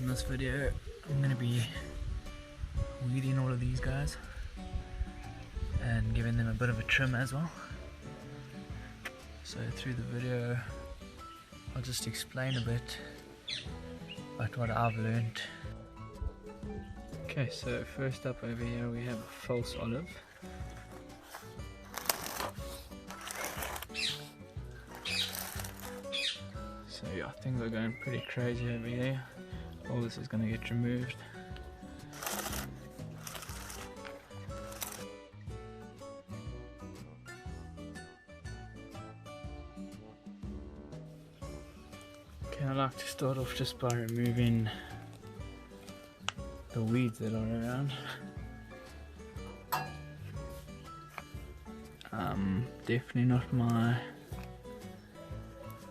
In this video I'm going to be weeding all of these guys and giving them a bit of a trim as well. So through the video I'll just explain a bit about what I've learned. Okay, so first up over here we have a false olive. So yeah, things are going pretty crazy over here. All this is going to get removed. Okay, I like to start off just by removing the weeds that are around. Definitely not my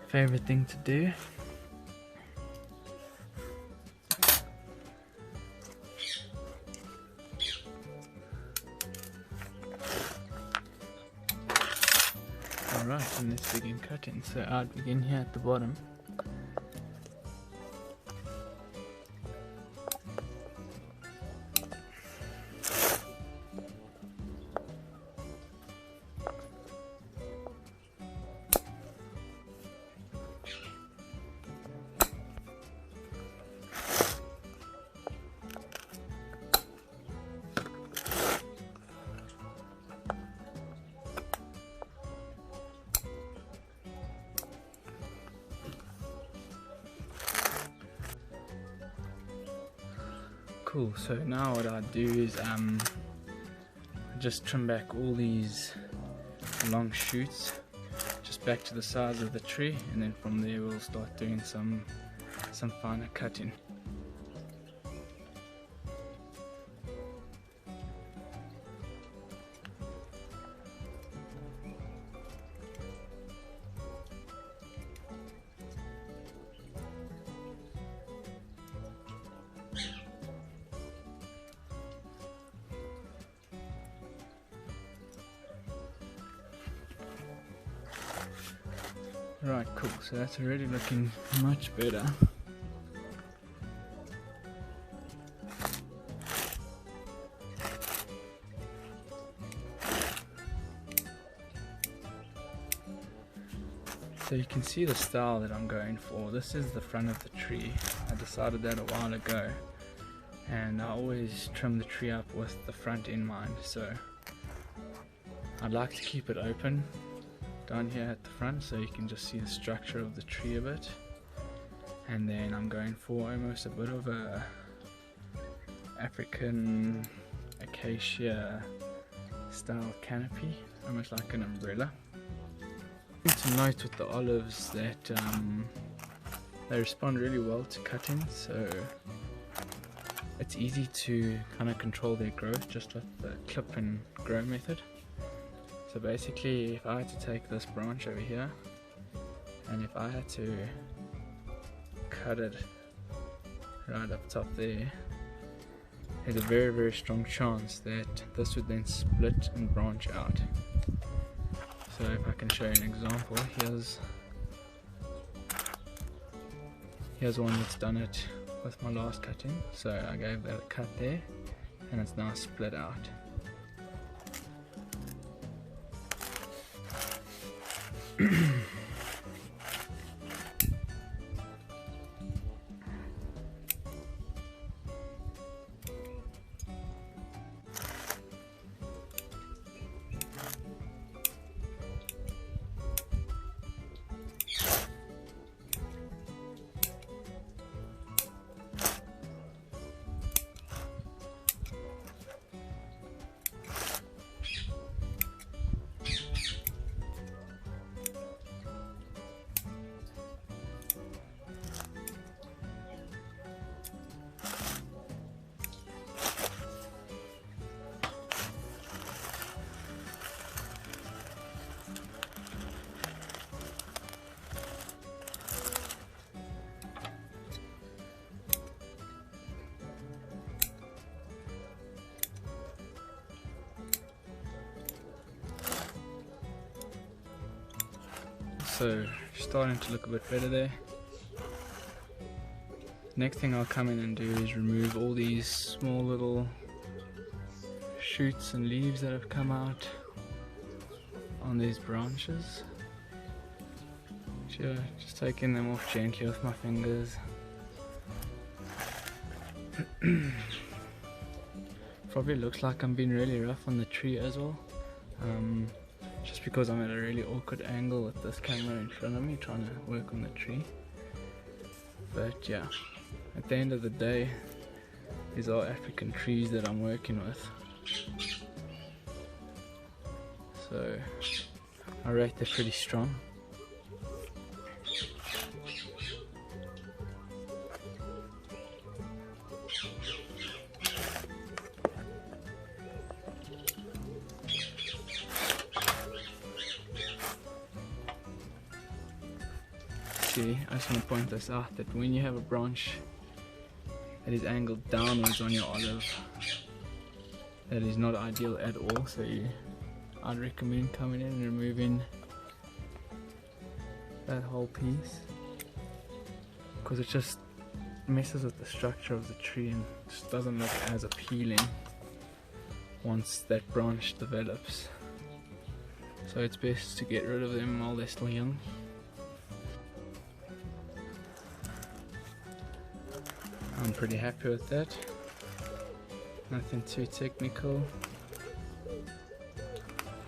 favorite thing to do. Alright, and let's begin cutting. So I'll begin here at the bottom. Cool, so now what I do is I just trim back all these long shoots just back to the size of the tree, and then from there we'll start doing some finer cutting. Right, cool, so that's already looking much better. So you can see the style that I'm going for. This is the front of the tree. I decided that a while ago, and I always trim the tree up with the front in mind. So I'd like to keep it open down here at the front so you can just see the structure of the tree a bit, and then I'm going for almost a bit of a African acacia style canopy, almost like an umbrella. To note with the olives that they respond really well to cutting, so it's easy to kind of control their growth just with the clip and grow method. So basically, if I had to take this branch over here and if I had to cut it right up top there, there's a very, very strong chance that this would then split and branch out. So if I can show you an example, here's one that's done it with my last cutting. So I gave that a cut there and it's now split out. So starting to look a bit better there. Next thing I'll come in and do is remove all these small little shoots and leaves that have come out on these branches. Sure, just taking them off gently with my fingers. Probably looks like I'm being really rough on the tree as well. Just because I'm at a really awkward angle with this camera in front of me trying to work on the tree. But yeah, at the end of the day, these are African trees that I'm working with. So I rate they're pretty strong. See, I just want to point this out, that when you have a branch that is angled downwards on your olive, that is not ideal at all. So I'd recommend coming in and removing that whole piece, because it just messes with the structure of the tree and just doesn't look as appealing once that branch develops. So it's best to get rid of them while they're still young. I'm pretty happy with that. Nothing too technical.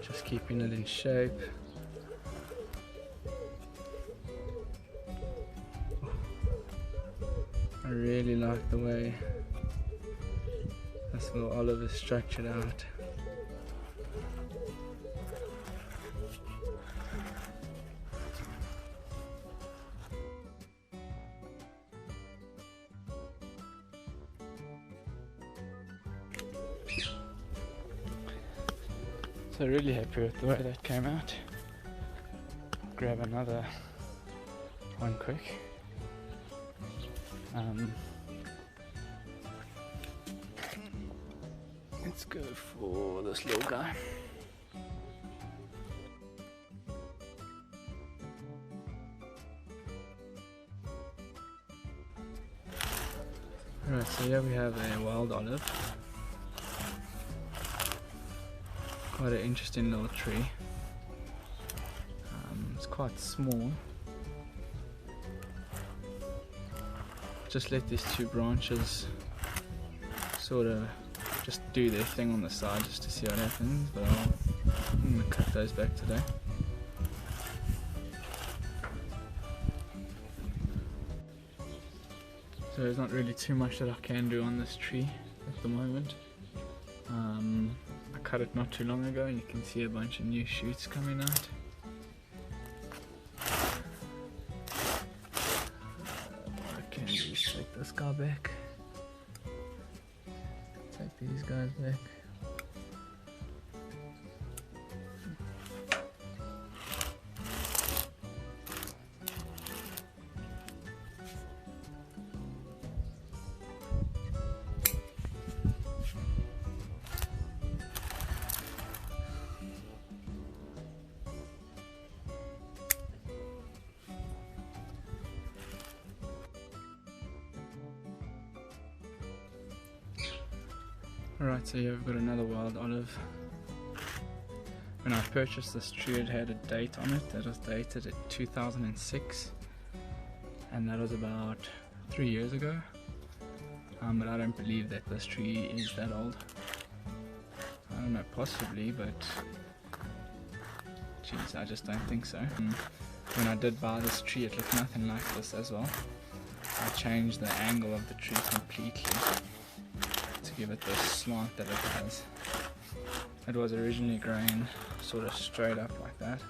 Just keeping it in shape. I really like the way this little olive is structured out. So really happy with the way that came out. Grab another one quick. Let's go for this little guy. Alright, so here we have a wild olive. Quite an interesting little tree. It's quite small. Just let these two branches sort of just do their thing on the side just to see what happens, but I'm going to cut those back today. So there's not really too much that I can do on this tree at the moment. I cut it not too long ago and you can see a bunch of new shoots coming out. What I can do is take this guy back, take these guys back. Alright, so here we've got another wild olive. When I purchased this tree, it had a date on it that was dated at 2006, and that was about 3 years ago. But I don't believe that this tree is that old. I don't know, possibly, but geez, I just don't think so. When I did buy this tree, it looked nothing like this as well. I changed the angle of the tree completely to give it the slant that it has. It was originally growing sort of straight up like that,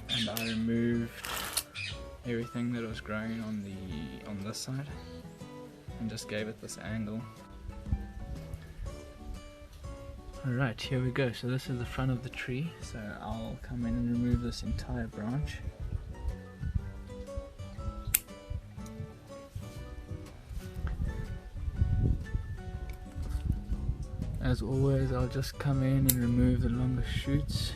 and I removed everything that was growing on this side and just gave it this angle. Alright, here we go. So this is the front of the tree, so I'll come in and remove this entire branch. As always, I'll just come in and remove the longer shoots,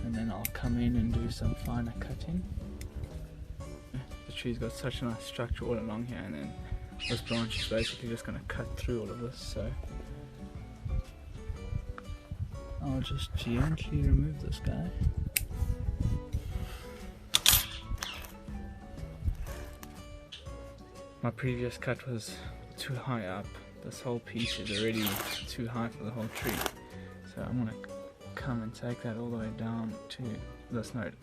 and then I'll come in and do some finer cutting. The tree's got such a nice structure all along here, and then this branch is basically just going to cut through all of this, so I'll just gently remove this guy. My previous cut was too high up. This whole piece is already too high for the whole tree, so I'm going to come and take that all the way down to this node.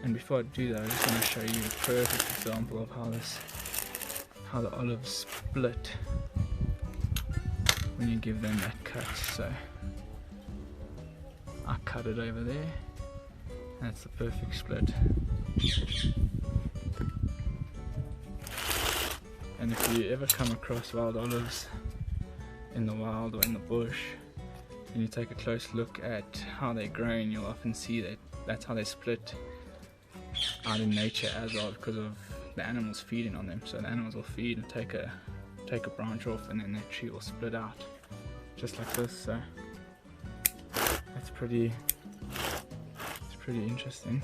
And before I do that, I just want to show you a perfect example of how the olives split when you give them that cut. So I cut it over there, and it's the perfect split. And if you ever come across wild olives in the wild or in the bush, and you take a close look at how they're grown, you'll often see that that's how they split out in nature as well, because of the animals feeding on them. So the animals will feed and take a branch off, and then that tree will split out just like this. So it's pretty interesting.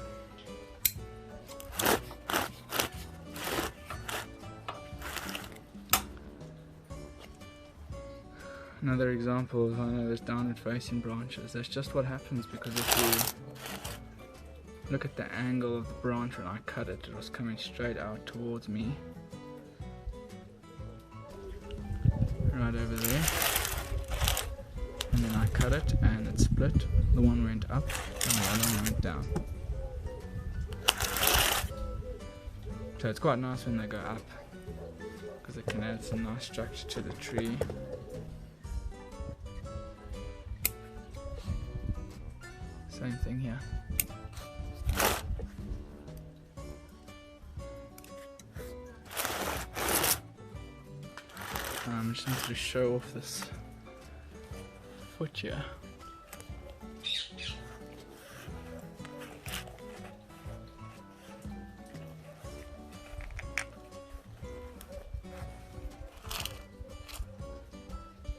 Another example of one of those downward facing branches. That's just what happens, because if you look at the angle of the branch when I cut it, it was coming straight out towards me, right over there, and then I cut it and it split. The one went up and the other one went down. So it's quite nice when they go up, because it can add some nice structure to the tree. Same thing here. I just wanted to show off this foot here.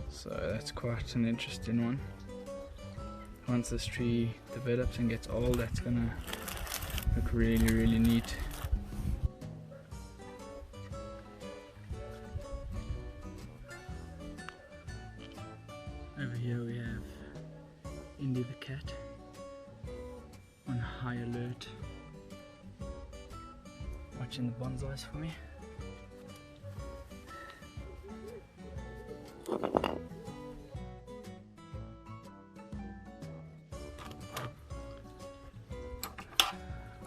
So that's quite an interesting one. Once this tree develops and gets old, that's gonna look really, really neat. Over here we have Indica the cat on high alert, watching the bonsais for me.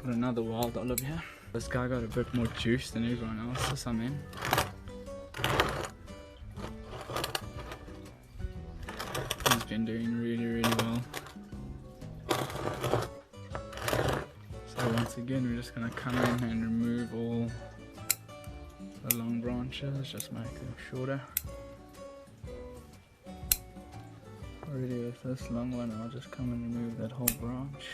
Got another wild olive here. This guy got a bit more juice than everyone else's, I'm in. He's been doing really, really well. So once again, we're just going to come in and remove all the long branches, just make them shorter. Already with this long one, I'll just come and remove that whole branch.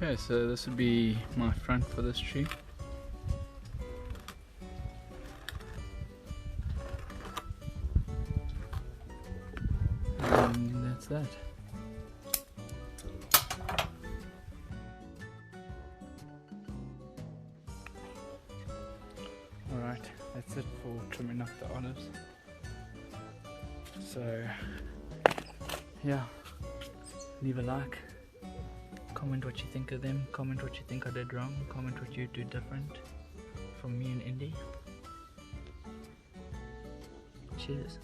Okay, so this would be my front for this tree. that's that. Alright, that's it for trimming up the olives. So yeah, leave a like, comment what you think of them, comment what you think I did wrong, comment what you do different from me and Indy. Cheers.